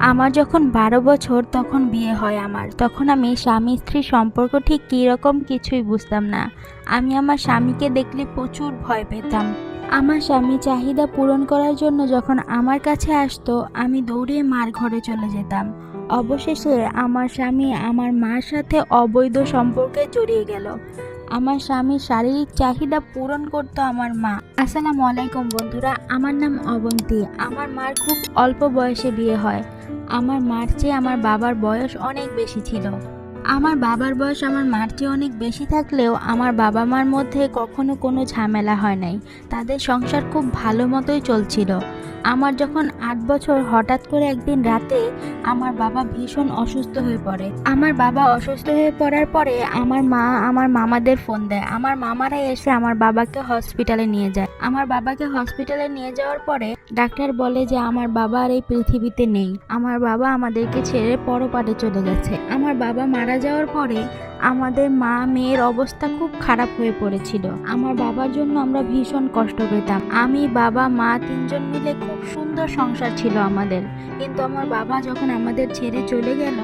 আমার যখন ১২ বছর তখন বিয়ে হয় আমার। তখন আমি স্বামী স্ত্রীর সম্পর্ক ঠিক কী রকম কিছুই বুঝতাম না। আমি আমার স্বামীকে দেখলে প্রচুর ভয় পেতাম। আমার স্বামী চাহিদা পূরণ করার জন্য যখন আমার কাছে আসতো আমি দৌড়ে মার ঘরে চলে যেতাম। অবশেষে আমার স্বামী আমার মার সাথে অবৈধ সম্পর্কে জড়িয়ে গেল। আমার স্বামীর শারীরিক চাহিদা পূরণ করতো আমার মা। আসসালামু আলাইকুম বন্ধুরা, আমার নাম অবন্তী। আমার মার খুব অল্প বয়সে বিয়ে হয়। আমার মার চেয়ে আমার বাবার বয়স অনেক বেশি ছিল। আমার বাবার বয়স আমার মার চেয়ে অনেক বেশি থাকলেও আমার বাবা মার মধ্যে কখনো কোনো ঝামেলা হয় নাই। তাদের সংসার খুব ভালো মতোই চলছিল। আমার যখন ৮ বছর হঠাৎ করে একদিন রাতে আমার বাবা ভীষণ অসুস্থ হয়ে পড়ে। আমার বাবা অসুস্থ হয়ে পড়ার পরে আমার মা আমার মামাদের ফোন দেয়। আমার মামারা এসে আমার বাবাকে হসপিটালে নিয়ে যায়। আমার বাবাকে হসপিটালে নিয়ে যাওয়ার পরে ডাক্তার বলে যে আমার বাবা আর এই পৃথিবীতে নেই। আমার বাবা আমাদেরকে ছেড়ে পরপারে চলে গেছে। আমার বাবা মারা যাওয়ার পরে আমাদের মা মেয়ের অবস্থা খুব খারাপ হয়ে পড়েছিল। আমার বাবার জন্য আমরা ভীষণ কষ্ট পেতাম। আমি বাবা মা তিনজন মিলে খুব সুন্দর সংসার ছিল আমাদের। কিন্তু আমার বাবা যখন আমাদের ছেড়ে চলে গেল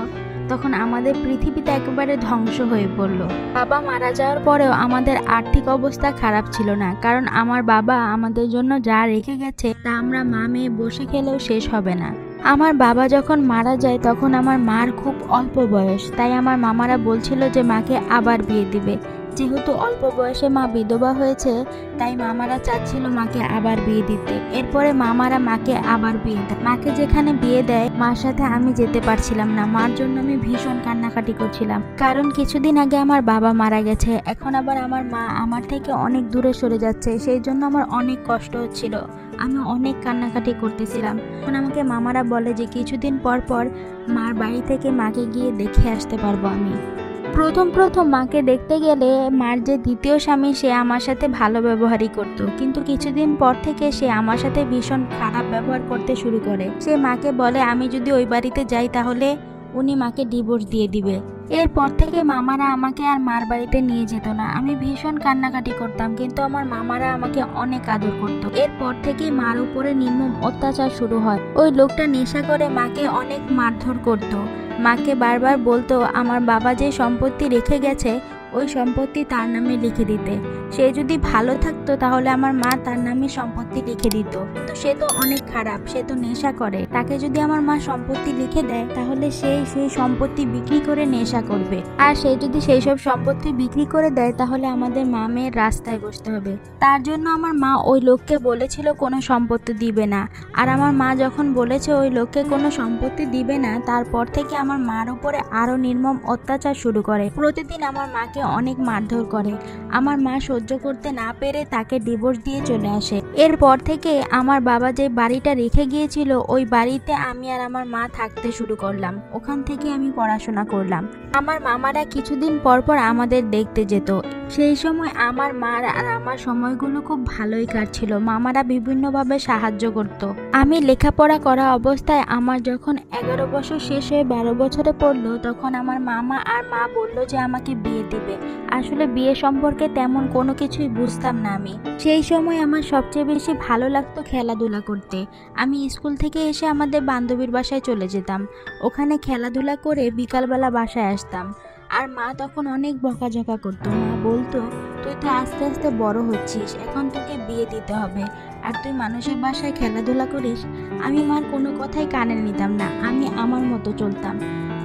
তখন আমাদের পৃথিবীতে একেবারে ধ্বংস হয়ে পড়ল। বাবা মারা যাওয়ার পরেও আমাদের আর্থিক অবস্থা খারাপ ছিল না, কারণ আমার বাবা আমাদের জন্য যা রেখে গেছে তা আমরা মা মেয়ে বসে খেলেও শেষ হবে না। আমার বাবা যখন মারা যায় তখন আমার মার খুব অল্প বয়স, তাই আমার মামারা বলছিল যে মাকে আবার বিয়ে দিবে। যেহেতু অল্প বয়সে মা বিধবা হয়েছে তাই মামারা চাচ্ছিল মাকে আবার বিয়ে দিতে। এরপরে মামারা মাকে আবার বিয়ে দেয়। মাকে যেখানে বিয়ে দেয় মার সাথে আমি যেতে পারছিলাম না। মার জন্য আমি ভীষণ কান্নাকাটি করছিলাম, কারণ কিছুদিন আগে আমার বাবা মারা গেছে। এখন আবার আমার মা আমার থেকে অনেক দূরে সরে যাচ্ছে, সেই জন্য আমার অনেক কষ্ট হচ্ছিল। আমি অনেক কান্নাকাটি করতেছিলাম। এখন আমাকে মামারা বলে যে কিছুদিন পর পর মার বাড়ি থেকে মাকে গিয়ে দেখে আসতে পারবো আমি। প্রথম মাকে দেখতে গেলে মার যে দ্বিতীয় স্বামী সে আমার সাথে ভালো ব্যবহারই করত, কিন্তু কিছুদিন পর থেকে সে আমার সাথে ভীষণ খারাপ ব্যবহার করতে শুরু করে। সে মাকে বলে আমি যদি ওই বাড়িতে যাই তাহলে উনি মাকে ডিভোর্স দিয়ে দিবে। এরপর থেকে মামারা আমাকে আর মার বাড়িতে নিয়ে যেত না। আমি ভীষণ কান্নাকাটি করতাম, কিন্তু আমার মামারা আমাকে অনেক আদর করতো। এরপর থেকেই মার উপরে নির্মম অত্যাচার শুরু হয়। ওই লোকটা নেশা করে মাকে অনেক মারধর করতো। মাকে বারবার বলতো আমার বাবা যে সম্পত্তি রেখে গেছে ওই সম্পত্তি তার নামে লিখে দিতে। সে যদি ভালো থাকতো তাহলে আমার মা তার নামে সম্পত্তি লিখে দিত। তো সে তো অনেক খারাপ, সে তো নেশা করে। তাকে যদি আমার মা সম্পত্তি লিখে দেয় তাহলে সেই সম্পত্তি বিক্রি করে নেশা করবে। আর সে যদি সেই সব সম্পত্তি বিক্রি করে দেয় তাহলে আমাদের মা মেয়ের রাস্তায় বসতে হবে। তার জন্য আমার মা ওই লোককে বলেছিল কোনো সম্পত্তি দিবে না। আর আমার মা যখন বলেছে ওই লোককে কোনো সম্পত্তি দিবে না, তারপর থেকে আমার মার উপরে আরো নির্মম অত্যাচার শুরু করে। প্রতিদিন আমার মাকে অনেক মারধর করে। আমার মা সহ্য করতে না পেরে তাকে ডিভোর্স দিয়ে চলে আসে। এরপর থেকে আমার বাবা যে বাড়িটা রেখে গিয়েছিল ওই বাড়িতে আমি আর আমার মা থাকতে শুরু করলাম। ওখান থেকে আমি পড়াশোনা করলাম। আমার মামারা কিছুদিন পর পর আমাদের দেখতে যেত। সেই সময় আমার মার আর আমার সময়গুলো খুব ভালোই কাটছিল। মামারা বিভিন্নভাবে সাহায্য করত। আমি লেখাপড়া করা অবস্থায় আমার যখন 11 বছর শেষ হয়ে 12 বছরে পড়লো তখন আমার মামা আর মা বলল যে আমাকে বিয়ে দিবে। আসলে বিয়ে সম্পর্কে তেমন কোনো কিছুই বুঝতাম না আমি। সেই সময় আমার সবচেয়ে বেশি ভালো লাগতো খেলাধুলা করতে। আমি স্কুল থেকে এসে আমাদের বান্ধবীর বাসায় চলে যেতাম। ওখানে খেলাধুলা করে বিকালবেলা বাসায় আসতাম। আর মা তখন অনেক বকাঝকা করতো। মা বলতো তুই তো আস্তে আস্তে বড় হচ্ছিস, এখন তোকে বিয়ে দিতে হবে, আর তুই মানুষের বাসায় খেলাধুলা করিস। আমি মার কোনো কথাই কানে নিতাম না। আমি আমার মতো চলতাম।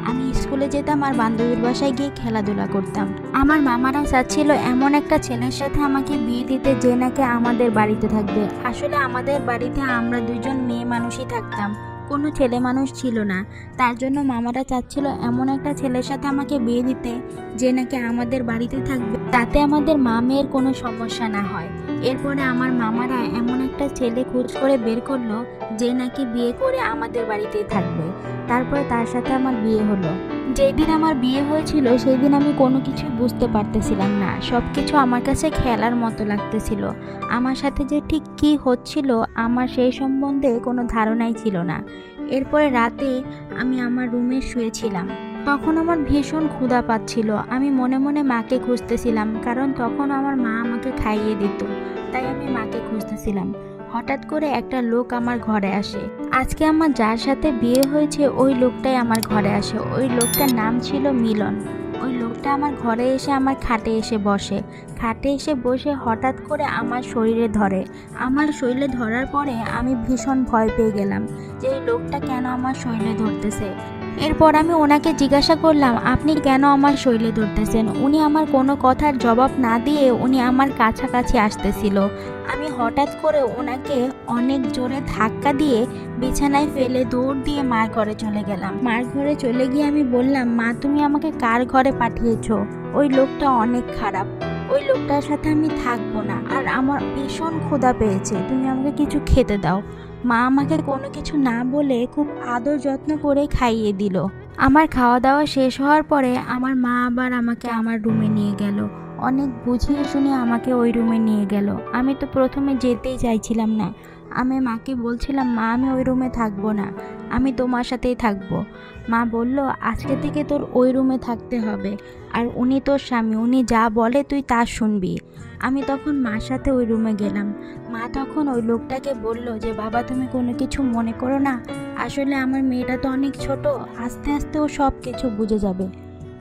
আমি স্কুলে যেতাম আর বান্ধবীর বাসায় গিয়ে খেলাধুলা করতাম। আমার মামারা চাচ্ছিল এমন একটা ছেলের সাথে আমাকে বিয়ে দিতে যে নাকি আমাদের বাড়িতে থাকবে। আসলে আমাদের বাড়িতে আমরা দুজন মেয়ে মানুষই থাকতাম, কোনো ছেলে মানুষ ছিল না। তার জন্য মামারা চাচ্ছিল এমন একটা ছেলের সাথে আমাকে বিয়ে দিতে যে নাকি আমাদের বাড়িতে থাকবে, তাতে আমাদের মা মেয়ের কোনো সমস্যা না হয়। এরপরে আমার মামারা এমন একটা ছেলে খোঁজ করে বের করলো যে নাকি বিয়ে করে আমাদের বাড়িতেই থাকবে। তারপরে তার সাথে আমার বিয়ে হলো। যেই দিন আমার বিয়ে হয়েছিল সেই দিন আমি কোনো কিছু বুঝতে পারতেছিলাম না। সব কিছু আমার কাছে খেলার মতো লাগতেছিল। আমার সাথে যে ঠিক কী হচ্ছিল আমার সেই সম্বন্ধে কোনো ধারণাই ছিল না। এরপরে রাতে আমি আমার রুমে শুয়েছিলাম। তখন আমার ভীষণ ক্ষুধা পাচ্ছিল। আমি মনে মনে মাকে খুঁজতেছিলাম, কারণ তখন আমার মা আমাকে খাইয়ে দিত, তাই আমি মাকে খুঁজতেছিলাম। হঠাৎ করে একটা লোক আমার ঘরে আসে। আজকে আমার যার সাথে বিয়ে হয়েছে ওই লোকটাই আমার ঘরে আসে। ওই লোকটার নাম ছিল মিলন। ওই লোকটা আমার ঘরে এসে আমার খাটে এসে বসে। খাটে এসে বসে হঠাৎ করে আমার শরীরে ধরে। আমার শরীরে ধরার পরে আমি ভীষণ ভয় পেয়ে গেলাম যে এই লোকটা কেন আমার শরীরে ধরতেছে। এরপর আমি ওনাকে জিজ্ঞাসা করলাম, আপনি কেন আমার শরীরে ধরতেছেন? উনি আমার কোনো কথার জবাব না দিয়ে উনি আমার কাছাকাছি আসতেছিল। আমি হঠাৎ করে ওনাকে অনেক জোরে ধাক্কা দিয়ে বিছানায় ফেলে দৌড় দিয়ে মার ঘরে চলে গেলাম। মার ঘরে চলে গিয়ে আমি বললাম, মা তুমি আমাকে কার ঘরে পাঠিয়েছো? ওই লোকটা অনেক খারাপ, ওই লোকটার সাথে আমি থাকবো না, আর আমার ভীষণ ক্ষুধা পেয়েছে, তুমি আমাকে কিছু খেতে দাও। মা আমাকে কোনো কিছু না বলে খুব আদর যত্ন করে খাইয়ে দিল। আমার খাওয়া দাওয়া শেষ হওয়ার পরে আমার মা আবার আমাকে আমার রুমে নিয়ে গেল। অনেক বুঝিয়ে শুনে আমাকে ওই রুমে নিয়ে গেল। আমি তো প্রথমে যেতেই চাইছিলাম না। আমি মাকে বলছিলাম, মা আমি ওই রুমে থাকবো না, আমি তোমার সাথেই থাকবো। মা বলল, আজকে থেকে তোর ওই রুমে থাকতে হবে, আর উনি তোর স্বামী, উনি যা বলে তুই তা শুনবি। আমি তখন মার সাথে ওই রুমে গেলাম। মা তখন ওই লোকটাকে বলল যে, বাবা তুমি কোনো কিছু মনে করো না, আসলে আমার মেয়েটা তো অনেক ছোট, আস্তে আস্তে ও সব কিছু বুঝে যাবে,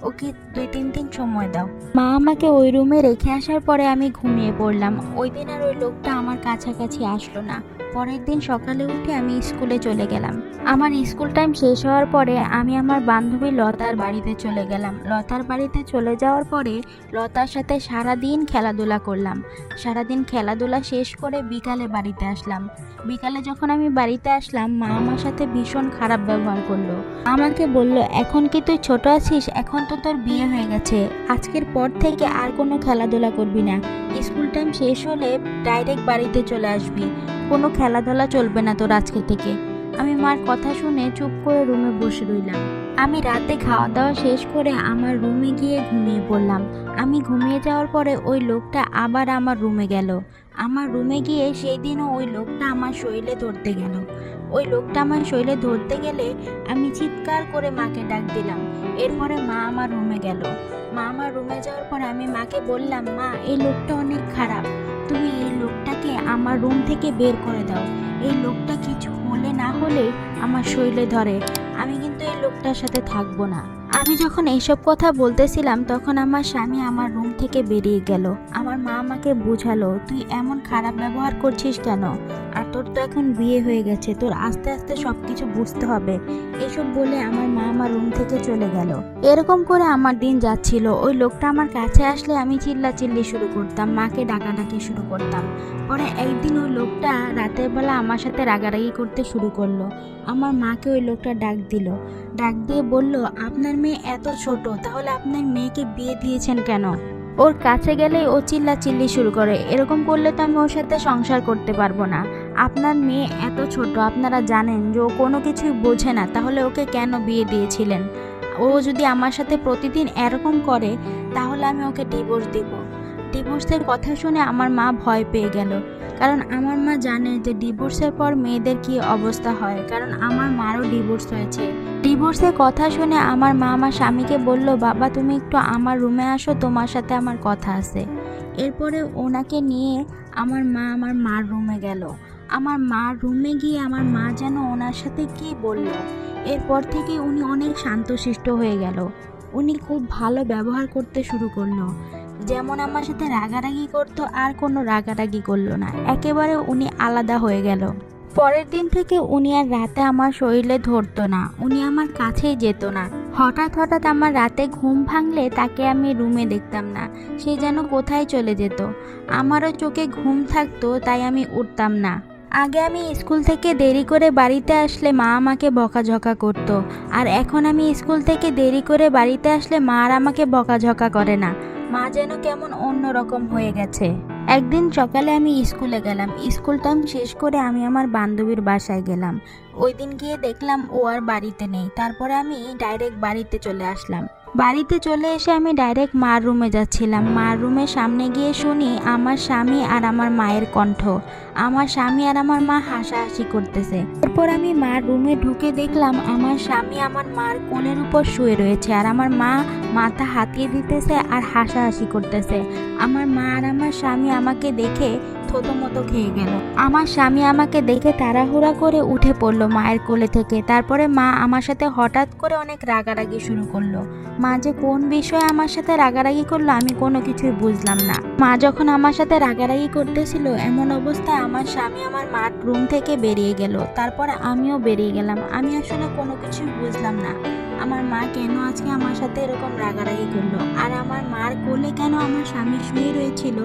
ওকে 2-3 দিন সময় দাও। মা আমাকে ওই রুমে রেখে আসার পরে আমি ঘুমিয়ে পড়লাম। ওই দিন আর ওই লোকটা আমার কাছাকাছি আসলো না। পরের দিন সকালে উঠে আমি স্কুলে চলে গেলাম। আমার স্কুল টাইম শেষ হওয়ার পরে আমি আমার বান্ধবী লতার বাড়িতে চলে গেলাম। লতার বাড়িতে চলে যাওয়ার পরে লতার সাথে সারাদিন খেলাধুলা করলাম। সারাদিন খেলাধুলা শেষ করে বিকালে বাড়িতে আসলাম। বিকালে যখন আমি বাড়িতে আসলাম, মা আমার সাথে ভীষণ খারাপ ব্যবহার করলো। আমাকে বলল, এখন কি তুই ছোট আছিস? এখন তো তোর বিয়ে হয়ে গেছে, আজকের পর থেকে আর কোনো খেলাধুলা করবি না, স্কুল টাইম শেষ হলে ডাইরেক্ট বাড়িতে চলে আসবি, কোনো খেলাধুলা চলবে না তোর আজকে থেকে। আমি মার কথা শুনে চুপ করে রুমে বসে রইলাম। আমি রাতে খাওয়া দাওয়া শেষ করে আমার রুমে গিয়ে ঘুমিয়ে পড়লাম। আমি ঘুমিয়ে যাওয়ার পরে ওই লোকটা আবার আমার রুমে গেল। আমার রুমে গিয়ে সেই দিনও ওই লোকটা আমার শরীরে ধরতে গেল। ওই লোকটা আমার শরীরে ধরতে গেলে আমি চিৎকার করে মাকে ডাক দিলাম। এরপরে মা আমার রুমে গেল। মা আমার রুমে যাওয়ার পরে আমি মাকে বললাম, মা এই লোকটা অনেক খারাপ, তুমি এই লোকটাকে আমার রুম থেকে বের করে দাও। এই লোকটা কিছু হলে না হলে আমার শরীরে ধরে, আমি কিন্তু এই লোকটার সাথে থাকবো না। আমি যখন এইসব কথা বলতেছিলাম তখন আমার স্বামী আমার রুম থেকে বেরিয়ে গেল। আমার মা আমাকে বুঝালো, তুই এমন খারাপ ব্যবহার করছিস কেন? আর তোর তো এখন বিয়ে হয়ে গেছে, তোর আস্তে আস্তে সবকিছু বুঝতে হবে। এসব বলে আমার মা আমার রুম থেকে চলে গেল। এরকম করে আমার দিন যাচ্ছিল। ওই লোকটা আমার কাছে আসলে আমি চিল্লাচিল্লি শুরু করতাম, মাকে ডাকাডাকি শুরু করতাম। পরে একদিন ওই লোকটা রাতের বেলা আমার সাথে রাগারাগি করতে শুরু করলো। আমার মাকে ওই লোকটা ডাক দিল। ডাক দিয়ে বলল, আপনার মেয়ে এত ছোট, তাহলে আপনার মেয়েকে বিয়ে দিয়েছেন কেন? ওর কাছে গেলেই ও চিল্লাচিল্লি শুরু করে, এরকম করলে তো আমি ওর সাথে সংসার করতে পারবো না। আপনার মেয়ে এত ছোট, আপনারা জানেন যে ও কোনো কিছুই বোঝে না, তাহলে ওকে কেন বিয়ে দিয়েছিলেন? ও যদি আমার সাথে প্রতিদিন এরকম করে তাহলে আমি ওকে ডিভোর্স দিব। ডিভোর্সের কথা শুনে আমার মা ভয় পেয়ে গেল, কারণ আমার মা জানে যে ডিভোর্সের পর মেয়েদের কি অবস্থা হয়, কারণ আমার মারও ডিভোর্স হয়েছে। ডিভোর্সের কথা শুনে আমার মা আমার স্বামীকে বলল, বাবা তুমি একটু আমার রুমে আসো, তোমার সাথে আমার কথা আছে। এরপরে ওনাকে নিয়ে আমার মা আমার মার রুমে গেল। আমার মার রুমে গিয়ে আমার মা যেন ওনার সাথে কি বলল। এরপর থেকে উনি অনেক শান্তশিষ্ট হয়ে গেল। উনি খুব ভালো ব্যবহার করতে শুরু করলো। যেমন আমার সাথে রাগারাগি করতো আর কোনো রাগারাগি করলো না, একেবারে উনি আলাদা হয়ে গেল। পরের দিন থেকে উনি আর রাতে আমার শরীরে ধরতো না, উনি আমার কাছেই যেত না। হঠাৎ হঠাৎ আমার রাতে ঘুম ভাঙলে তাকে আমি রুমে দেখতাম না, সে যেন কোথায় চলে যেত। আমারও চোখে ঘুম থাকতো, তাই আমি উঠতাম না। আগে আমি স্কুল থেকে দেরি করে বাড়িতে আসলে মা আমাকে বকাঝকা করতো, আর এখন আমি স্কুল থেকে দেরি করে বাড়িতে আসলে মা আর আমাকে বকাঝকা করে না। মা যেন কেমন অন্যরকম হয়ে গেছে। একদিন সকালে আমি স্কুলে গেলাম। স্কুল টাইম শেষ করে আমি আমার বান্ধবীর বাসায় গেলাম। ওই দিন গিয়ে দেখলাম ও আর বাড়িতে নেই। তারপরে আমি ডাইরেক্ট বাড়িতে চলে আসলাম। বাড়িতে চলে এসে আমি ডাইরেক্ট মার রুমে যাচ্ছিলাম। মার রুমের সামনে গিয়ে শুনি আমার স্বামী আর আমার মায়ের কণ্ঠ। আমার স্বামী আর আমার মা হাসাহাসি করতেছে। এরপর আমি মার রুমে ঢুকে দেখলাম আমার স্বামী আমার মার কোলের উপর শুয়ে রয়েছে আর আমার মা মাথা হাতিয়ে দিতেছে আর হাসাহাসি করতেছে। আমার মা আর আমার স্বামী আমাকে দেখে থতমত খেয়ে গেল। আমার স্বামী আমাকে দেখে তাড়াহুড়া করে উঠে পড়লো মায়ের কোলে থেকে। তারপরে মা আমার সাথে হঠাৎ করে অনেক রাগারাগি শুরু করলো। মা যে কোন বিষয়ে আমার সাথে রাগারাগি করলো আমি কোনো কিছুই বুঝলাম না। মা যখন আমার সাথে রাগারাগি করতেছিল এমন অবস্থায় আমার স্বামী আমার মার রুম থেকে বেরিয়ে গেল। তারপরে আমিও বেরিয়ে গেলাম। আমি আসলে কোনো কিছুই বুঝলাম না আমার মা কেন আজকে আমার সাথে এরকম রাগারাগি করলো আর আমার মার কোলে কেন আমার স্বামী শুয়ে রয়েছিল।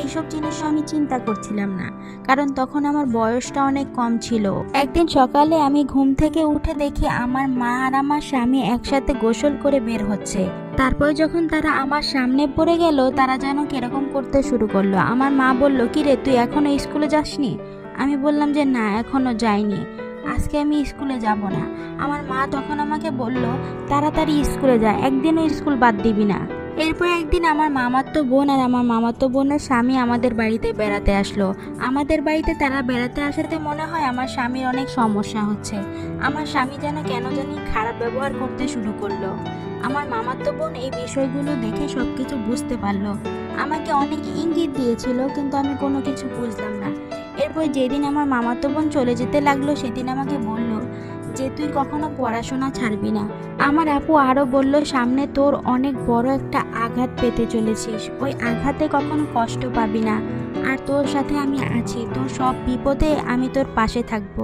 এইসব জিনিস আমি চিন্তা করছিলাম না, কারণ তখন আমার বয়সটা অনেক কম ছিল। একদিন সকালে আমি ঘুম থেকে উঠে দেখি আমার মা আর আমার স্বামী একসাথে গোসল করে বের হচ্ছে। তারপর যখন তারা আমার সামনে পড়ে গেল তারা যেন কিরকম করতে শুরু করলো। আমার মা বলল, কি রে তুই এখনো স্কুলে যাসনি? আমি বললাম যে না, এখনো যাইনি, আজকে আমি স্কুলে যাব না। আমার মা তখন আমাকে বলল, তাড়াতাড়ি স্কুলে যা, একদিনও স্কুল বাদ দিবি না। এরপর একদিন আমার মামাতো বোন আর আমার মামাতো বোনের স্বামী আমাদের বাড়িতে বেড়াতে আসলো। আমাদের বাড়িতে তারা বেড়াতে আসাতে মনে হয় আমার স্বামীর অনেক সমস্যা হচ্ছে। আমার স্বামী যেন কেন জানি খারাপ ব্যবহার করতে শুরু করলো। আমার মামাতো বোন এই বিষয়গুলো দেখে সবকিছু বুঝতে পারলো। আমাকে অনেক ইঙ্গিত দিয়েছিল কিন্তু আমি কোনো কিছু বুঝলাম না। এরপর যেদিন আমার মামাতো বোন চলে যেতে লাগলো সেদিন আমাকে বলল যে তুই কখনো পড়াশোনা ছাড়বি না। আমার আপু আরও বলল, সামনে তোর অনেক বড় একটা আঘাত পেতে চলেছিস, ওই আঘাতে কখনো কষ্ট পাবি না, আর তোর সাথে আমি আছি, তোর সব বিপদে আমি তোর পাশে থাকবো।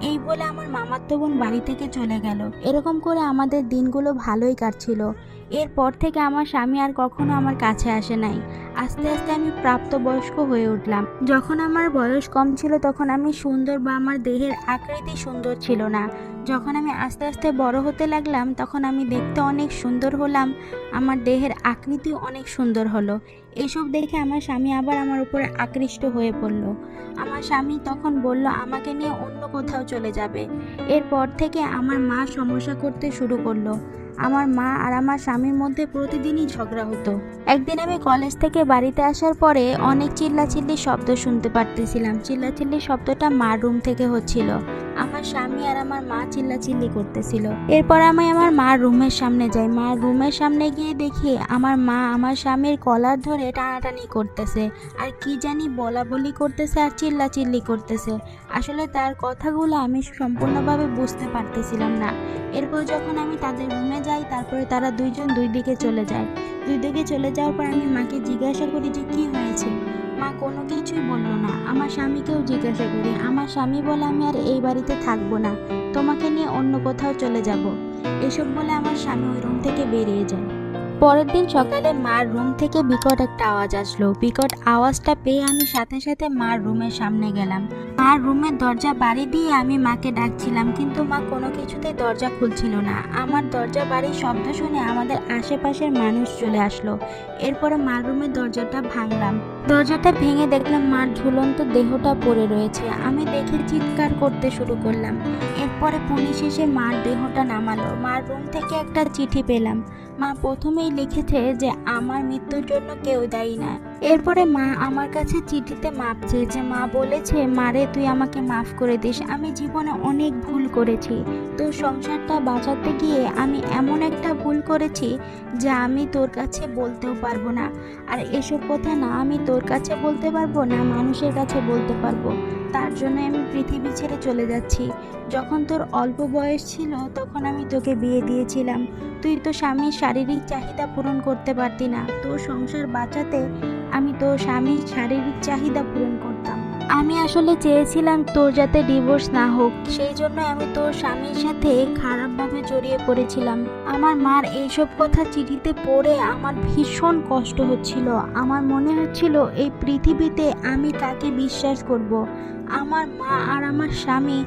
এই বলে আমার মামাতো বোন বাড়ি থেকে চলে গেল। এরকম করে আমাদের দিনগুলো ভালোই কাটছিল। এরপর থেকে আমার স্বামী আর কখনো আমার কাছে আসে নাই। আস্তে আস্তে আমি প্রাপ্তবয়স্ক হয়ে উঠলাম। যখন আমার বয়স কম ছিল তখন আমি সুন্দর বা আমার দেহের আকৃতি সুন্দর ছিল না। যখন আমি আস্তে আস্তে বড় হতে লাগলাম তখন আমি দেখতে অনেক সুন্দর হলাম, আমার দেহের আকৃতি অনেক সুন্দর হলো। এসব দেখে আমার স্বামী আবার আমার উপরে আকৃষ্ট হয়ে পড়ল। আমার স্বামী তখন বলল আমাকে নিয়ে অন্য কোথাও চলে যাবে। এরপর থেকে আমার মা সমস্যা করতে শুরু করলো। আমার মা আর আমার স্বামীর মধ্যে প্রতিদিনই ঝগড়া হতো। একদিন আমি কলেজ থেকে বাড়িতে আসার পরে অনেক চিল্লাচিল্লির শব্দ শুনতে পারতেছিলাম। চিল্লাচিল্লির শব্দটা মার রুম থেকে হচ্ছিল। আমার স্বামী আর আমার মা চিল্লাচিল্লি করতেছিল। এরপর আমি আমার মার রুমের সামনে যাই। মার রুমের সামনে গিয়ে দেখি আমার মা আমার স্বামীর কলার ধরে টানাটানি করতেছে আর কি জানি বলা বলি করতেছে আর চিল্লাচিল্লি করতেছে। আসলে তার কথাগুলো আমি সম্পূর্ণভাবে বুঝতে পারতেছিলাম না। এরপর যখন আমি তাদের রুমে যাই তারপরে তারা দুইজন দুই দিকে চলে যায়। দুই দিকে চলে যাওয়ার পর আমি মাকে জিজ্ঞাসা করি যে কি হয়েছে। মা কোনো কিছুই বললো না। আমার স্বামীকেও জিজ্ঞাসা করি। আমার স্বামী বলে আমি আর এই বাড়িতে থাকবো না, তোমাকে নিয়ে অন্য কোথাও চলে যাব। এসব বলে আমার স্বামী ওই রুম থেকে বেরিয়ে যায়। পরের দিন সকালে মার রুম থেকে বিকট একটা আওয়াজ আসলো। বিকট আওয়াজটা পেয়ে আমি সাথে সাথে মার রুমের সামনে গেলাম। মার রুমের দরজা বাড়ি দিয়ে আমি মাকে ডাকছিলাম কিন্তু মা কোনো কিছুতেই দরজা খুলছিল না। আমার দরজা বাড়ির শব্দ শুনে আমাদের আশেপাশের মানুষ চলে আসলো। এরপরে মার রুমের দরজাটা ভাঙলাম। দরজাটা ভেঙে দেখলাম মার ঝুলন্ত দেহটা পড়ে রয়েছে। আমি দেখে চিৎকার করতে শুরু করলাম। এরপরে পুলিশ এসে মার দেহটা নামালো। মার রুম থেকে একটা চিঠি পেলাম। মা প্রথমেই লিখেছে যে আমার মৃত্যুর জন্য কেউ দায়ী না। এরপরে মা আমার কাছে চিঠিতে মাপ চেয়েছে। মা বলেছে, মারে তুই আমাকে মাফ করে দিস, আমি জীবনে অনেক ভুল করেছি। তোর সংসারটা বাঁচাতে গিয়ে আমি এমন একটা ভুল করেছি যা আমি তোর কাছে বলতেও পারবো না। আর এসব কথা না আমি তোর কাছে বলতে পারবো না মানুষের কাছে বলতে পারবো। তার জন্য আমি পৃথিবী ছেড়ে চলে যাচ্ছি। যখন তোর অল্প বয়স ছিল তখন আমি তোকে বিয়ে দিয়েছিলাম। তুই তো স্বামীর শারীরিক চাহিদা পূরণ করতে পারতি না। তোর সংসার বাঁচাতে আমি তোর স্বামীর শারীরিক চাহিদা পূরণ করতাম। আমি আসলে চেয়েছিলাম তোর যাতে ডিভোর্স না হোক, সেই জন্য আমি তোর স্বামীর সাথে খারাপভাবে জড়িয়ে পড়েছিলাম। আমার মার এইসব কথা চিঠিতে পড়ে আমার ভীষণ কষ্ট হচ্ছিল। আমার মনে হচ্ছিল এই পৃথিবীতে আমি কাকে বিশ্বাস করব। আমার মা আর আমার স্বামী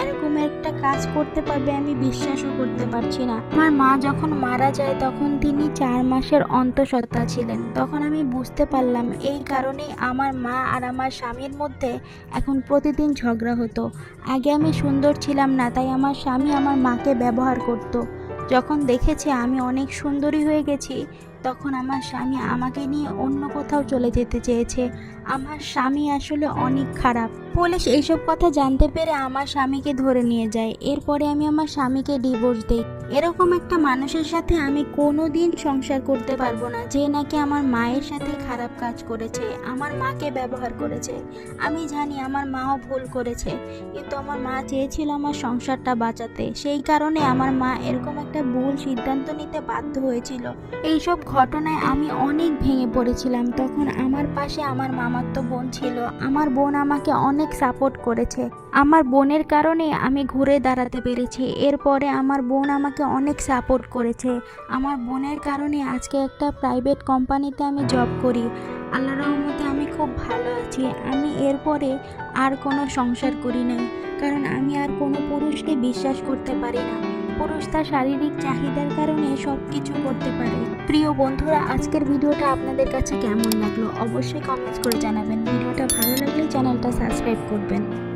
এরকম একটা কাজ করতে পারবে আমি বিশ্বাসও করতে পারছি না। আমার মা যখন মারা যায় তখন তিনি 4 মাসের অন্তঃসত্ত্বা ছিলেন। তখন আমি বুঝতে পারলাম এই কারণেই আমার মা আর আমার স্বামীর মধ্যে এখন প্রতিদিন ঝগড়া হতো। আগে আমি সুন্দর ছিলাম না তাই আমার স্বামী আমার মাকে ব্যবহার করত। যখন দেখেছে আমি অনেক সুন্দরী হয়ে গেছি তখন আমার স্বামী আমাকে নিয়ে অন্য কোথাও চলে যেতে চেয়েছে। আমার স্বামী আসলে অনেক খারাপ। পুলিশ এইসব কথা জানতে পেরে আমার স্বামীকে ধরে নিয়ে যায়। এরপরে আমি আমার স্বামীকে ডিভোর্স দিই। এরকম একটা মানুষের সাথে আমি কোনোদিন সংসার করতে পারবো না, যে নাকি আমার মায়ের সাথে খারাপ কাজ করেছে, আমার মাকে ব্যবহার করেছে। আমি জানি আমার মাও ভুল করেছে, কিন্তু আমার মা চেয়েছিল আমার সংসারটা বাঁচাতে। সেই কারণে আমার মা এরকম একটা ভুল সিদ্ধান্ত নিতে বাধ্য হয়েছিল। এইসব ঘটনায় আমি অনেক ভেঙে পড়েছিলাম। তখন আমার পাশে আমার মামাতো বোন ছিল। আমার বোন আমাকে অনেক সাপোর্ট করেছে। আমার বোনের কারণে আমি ঘুরে দাঁড়াতে পেরেছি। এরপরে আমার বোন আমাকে অনেক সাপোর্ট করেছে। আমার বোনের কারণে আজকে একটা প্রাইভেট কোম্পানিতে আমি জব করি। আল্লাহর রহমতে আমি খুব ভালো আছি। আমি এরপরে আর কোনো সংসার করি নাই, কারণ আমি আর কোনো পুরুষকে বিশ্বাস করতে পারি না। পুরুষ তার শারীরিক চাহিদার কারণে সব কিছু করতে পারে। প্রিয় বন্ধুরা, আজকের ভিডিওটা আপনাদের কাছে কেমন লাগলো অবশ্যই কমেন্টস করে জানাবেন। ভিডিওটা ভালো লাগলে চ্যানেলটা সাবস্ক্রাইব করবেন।